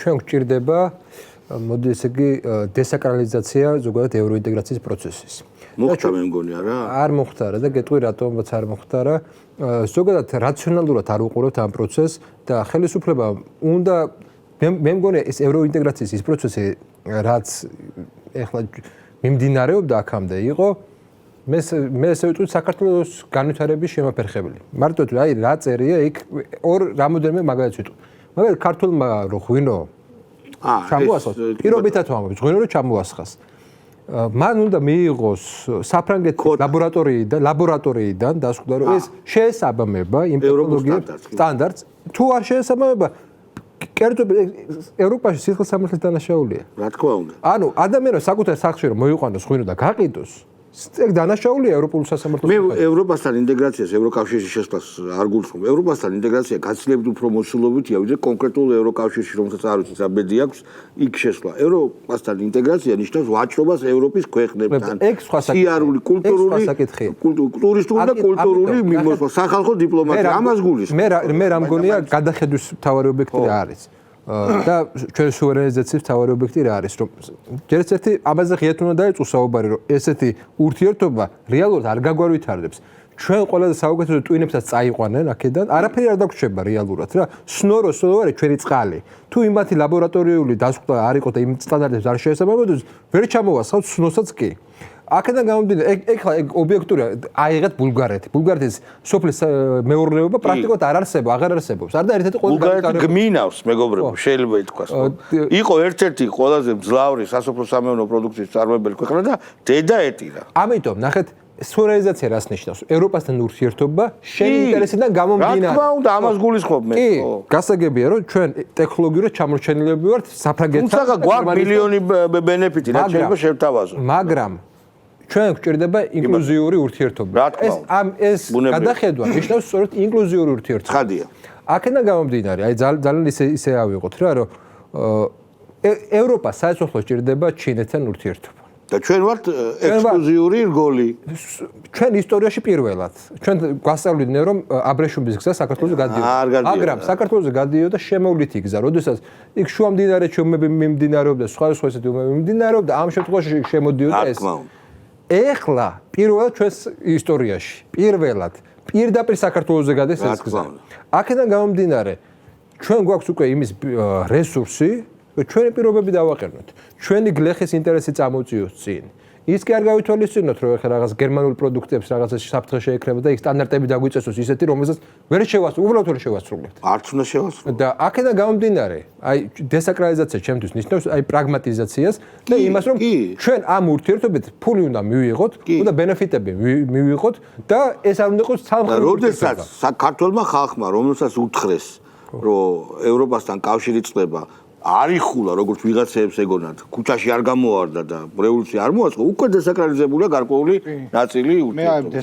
ჩვენ გვჭირდება მოდი ესე იგი დესაკრალიზაცია ზოგადად ევროინტეგრაციის პროცესის. მოხდა მე მგონი არა? არ მოხდარა და გეტყვი რატომაც არ მოხდარა. ზოგადად რაციონალურად არ უყურებთ ამ პროცესს და ხელისუფლება უნდა მე მგონი ეს ევროინტეგრაციის ის პროცესი რაც ეხლა მიმდინარეობდა აქამდე იყო მე ესე ვიტყვი საქართველოს განვითარების შემაფერხებელი. მარტო თუ აი რა წერია იქ რამოდენიმე მაგალითს ვიტყვი. მაგალითად ქართულმა რო ღვინო ჩამოასხას პირობითად ვამბობ ღვინო რო ჩამოასხას. მან უნდა მიიღოს საფრანგეთის ლაბორატორიიდან დასკვნა რომ ეს შეესაბამება იმ ტექნოლოგიებს სტანდარტს თუ არ შეესაბამება კერძო ევროპაში სიხე-სამართლის დანაშაულია. რა თქმა უნდა. ანუ ადამიანს საკუთარ სახლში რომ მოიყვანოს ღვინო და გაყიდოს ეგ დანაშაულია ევროპულ სასამართლოს. მე ევროპასთან ინტეგრაციას ევროკავშირში შესვლას არ გულისხმობ. ევროპასთან ინტეგრაცია გაცილებით უფრო მოცულობითია ვიდრე კონკრეტულ ევროკავშირში რომელსაც არ ვიცი რა ბედი აქვს იქ შესვლა. ევროპასთან ინტეგრაცია ნიშნავს ვაჭრობას ევროპის ქვეყნებთან. სიარული კულტურული ტურისტული და კულტურული მიმოსვლა სახალხო დიპლომატია ამას გულისხმობ. მე რა მგონია გადახედვის მთავარი ობიექტი რა არის. და ჩვენ სუვერენიზაციის მთავარი ობიექტი რა არის რომ ჯერ ერთი ამაზე ღიად უნდა დაეწყოს საუბარი რომ ესეთი ურთიერთობა რეალურად არ გაგვარვითარდებს ჩვენ ყველაზე საუკეთესო ტვინებსაც წაიყვანენ აქედან არაფერი არ დაგვრჩება რეალურად რა სნორო სოლოვარი ჩვენი წყალი თუ იმათი ლაბორატორიული დასკვნა არ იყო და იმ სტანდარტებს არ შეესაბამებოდეს ვერ ჩამოვასხავთ სნოსაც კი აქედან გამომდინარე ეგ ობიექტურია აიღეთ ბულგარეთის სოფლის მეურნეობა პრაქტიკულად არ არსებობს არ და ერთ-ერთი ბულგარეთი გმინავს მეგობრებო შეიძლება ითქვას იყო ერთ-ერთი ყველაზე მძლავრი სასოფლო სამეურნეო პროდუქციის მწარმოებელი ქვეყანა და დედა ეტირა ამიტომ ნახეთ სუვერენიზაცია რას ნიშნავს ევროპასთან ურთიერთობა შენი ინტერესიდან გამომდინარე რა თქმა უნდა ამას გულისხმობ მე გასაგებია რომ ჩვენ ტექნოლოგიურად ჩამორჩენილები ვართ საფრანგეთთან თუმცა გვაქვს მილიონი ბენეფიტი რაც შეიძლება შევთავაზო მაგრამ ჩვენ გვჭირდება ინკლუზიური ურთიერთობა. ეს გადახედვა ნიშნავს სწორედ ინკლუზიური ურთიერთობა. ხადია. აქედან გამომდინარე, აი ძალიან ისე ავიღოთ რა, რომ ევროპა საერთოდ ჭირდება ჩინეთთან ურთიერთობა. და ჩვენ ვართ ექსკლუზიური რგოლი. ჩვენ ისტორიაში პირველად. ჩვენ გვასწავლდნენ რომ აბრეშუმის გზა საქართველოს გადიოდა. მაგრამ საქართველოს გადიოდა შემოვლითი გზა, როდესაც იქ შუამდინარე ომები მიმდინარეობდა, სხვა ესეთი ომები მიმდინარეობდა, ამ შემთხვევაში შემოდიოდა ეს. ეხლა პირველად ჩვენს ისტორიაში პირველად პირდაპირ საქართველოზე გადის ეს გზა. აქედან გამომდინარე ჩვენ გვაქვს უკვე იმის რესურსი, რომ ჩვენი პირობები დავაყენოთ. ჩვენი გლეხის ინტერესი წამოწიოს წინ. ის კი არ გავითვალისწინოთ, რომ ეხლა რაღაც გერმანულ პროდუქტებს რაღაცა საფრთხე შეექნება და იქ სტანდარტები დაგვიწესოს ისეთი, რომელსაც ვერ უბრალოდ ვერ შევასრულებთ. არც უნდა შევასრულოთ. და აქედან გამომდინარე, აი დესაკრალიზაცია ჩემთვის ნიშნავს აი პრაგმატიზაციას და იმას, რომ ჩვენ ამ ურთიერთობით ფული უნდა მივიღოთ, უნდა ბენეფიტები მივიღოთ და ეს არ უნდა იყოს სამხედრო. როდესაც საქართველოს ხალხმა, რომელსაც უთხრეს, რომ ევროპასთან კავშირი წლება არიხულა როგორც ვიღაცებს ეგონათ ქუჩაში არ გამოვარდა და რევოლუცია არ მოაწყო უკვე დესაკრალიზებულია გარკვეული ნაწილი ურთიერთობა